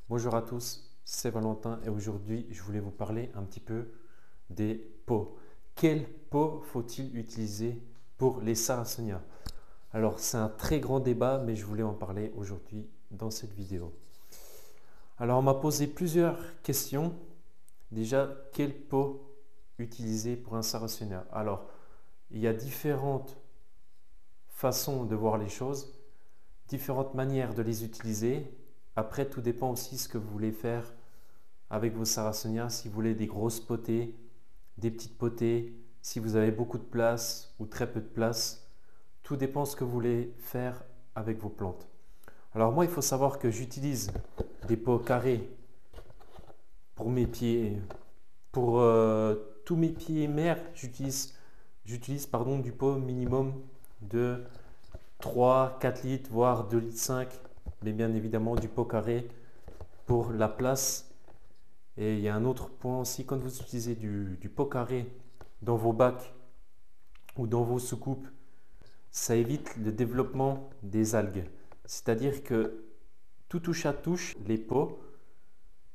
Bonjour à tous, c'est Valentin et aujourd'hui je voulais vous parler un petit peu des pots. Quel pot faut-il utiliser pour les Sarracenia? Alors c'est un très grand débat mais je voulais en parler aujourd'hui dans cette vidéo. Alors on m'a posé plusieurs questions. Déjà, quel pot utiliser pour un Sarracenia? Alors il y a différentes façons de voir les choses, différentes manières de les utiliser. Après, tout dépend aussi ce que vous voulez faire avec vos Sarracenia. Si vous voulez des grosses potées, des petites potées, si vous avez beaucoup de place ou très peu de place, tout dépend ce que vous voulez faire avec vos plantes. Alors moi, il faut savoir que j'utilise des pots carrés pour mes pieds, pour tous mes pieds mères, j'utilise du pot minimum de 3, 4 litres, voire 2 litres 5, mais bien évidemment du pot carré pour la place. Et il y a un autre point aussi, quand vous utilisez du pot carré dans vos bacs ou dans vos soucoupes, ça évite le développement des algues. C'est-à-dire que tout touche à touche, les pots,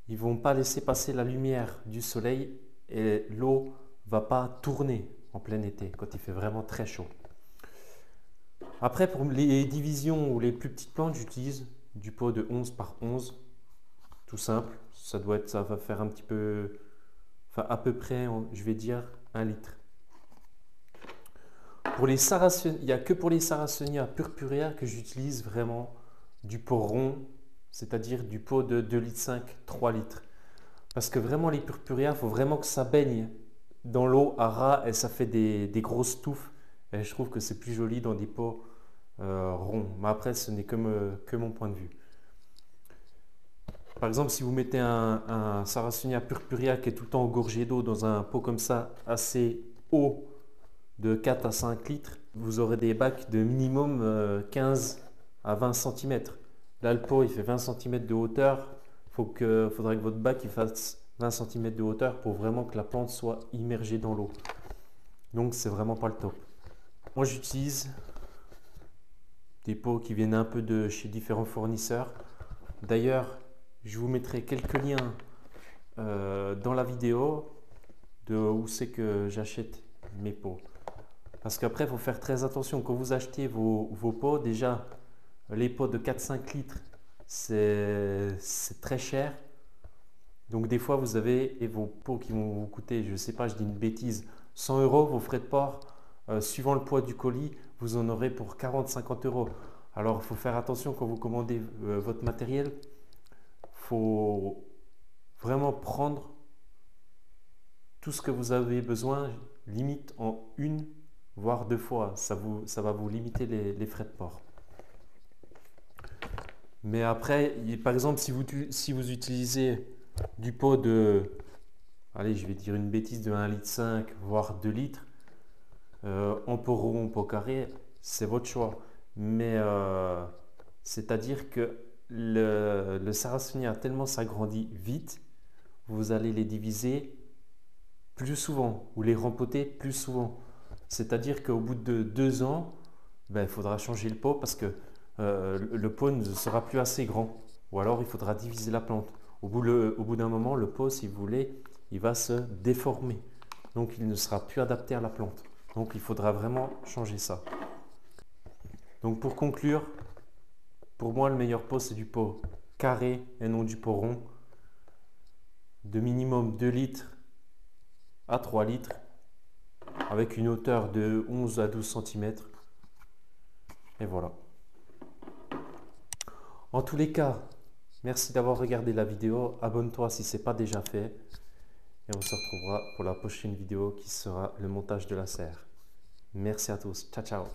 ils ne vont pas laisser passer la lumière du soleil et l'eau ne va pas tourner en plein été quand il fait vraiment très chaud. Après, pour les divisions ou les plus petites plantes, j'utilise du pot de 11 par 11, tout simple. Ça va faire un petit peu, enfin à peu près, je vais dire 1 litre. Pour les Sarracenia, il n'y a que pour les Sarracenia purpurea que j'utilise vraiment du pot rond, c'est-à-dire du pot de 2 litres 5, 3 litres. Parce que vraiment les purpurea, il faut vraiment que ça baigne dans l'eau à ras et ça fait des grosses touffes. Et je trouve que c'est plus joli dans des pots ronds. Mais après, ce n'est que mon point de vue. Par exemple, si vous mettez un Sarracenia purpurea qui est tout le temps engorgé d'eau dans un pot comme ça, assez haut, de 4 à 5 litres, vous aurez des bacs de minimum 15 à 20 cm. Là, le pot, il fait 20 cm de hauteur. Faudrait que votre bac il fasse 20 cm de hauteur pour vraiment que la plante soit immergée dans l'eau. Donc, c'est vraiment pas le top. Moi, j'utilise des pots qui viennent un peu de chez différents fournisseurs. D'ailleurs, je vous mettrai quelques liens dans la vidéo de où c'est que j'achète mes pots. Parce qu'après, il faut faire très attention. Quand vous achetez vos pots, déjà, les pots de 4-5 litres, c'est très cher. Donc des fois, vous avez vos pots qui vont vous coûter, je ne sais pas, je dis une bêtise, 100 €, vos frais de port, suivant le poids du colis, vous en aurez pour 40-50 €. Alors, il faut faire attention quand vous commandez votre matériel. Il faut vraiment prendre tout ce que vous avez besoin, limite en une, voire 2 fois. Ça va vous limiter les frais de port. Mais après, par exemple, si vous utilisez du pot de, allez, je vais dire une bêtise, de 1 litre 5, voire 2 litres, en pot rond, en pot carré, c'est votre choix. Mais c'est-à-dire que le Sarracenia, tellement s'agrandit vite, vous allez les diviser plus souvent ou les rempoter plus souvent. C'est-à-dire qu'au bout de 2 ans, il faudra changer le pot parce que le pot ne sera plus assez grand. Ou alors il faudra diviser la plante. Au bout d'un moment, le pot, si vous voulez, il va se déformer. Donc il ne sera plus adapté à la plante. Donc il faudra vraiment changer ça. Donc pour conclure, pour moi le meilleur pot c'est du pot carré et non du pot rond. De minimum 2 litres à 3 litres avec une hauteur de 11 à 12 cm. Et voilà. En tous les cas, merci d'avoir regardé la vidéo. Abonne-toi si ce n'est pas déjà fait. Et on se retrouvera pour la prochaine vidéo qui sera le montage de la serre. Merci à tous. Ciao, ciao.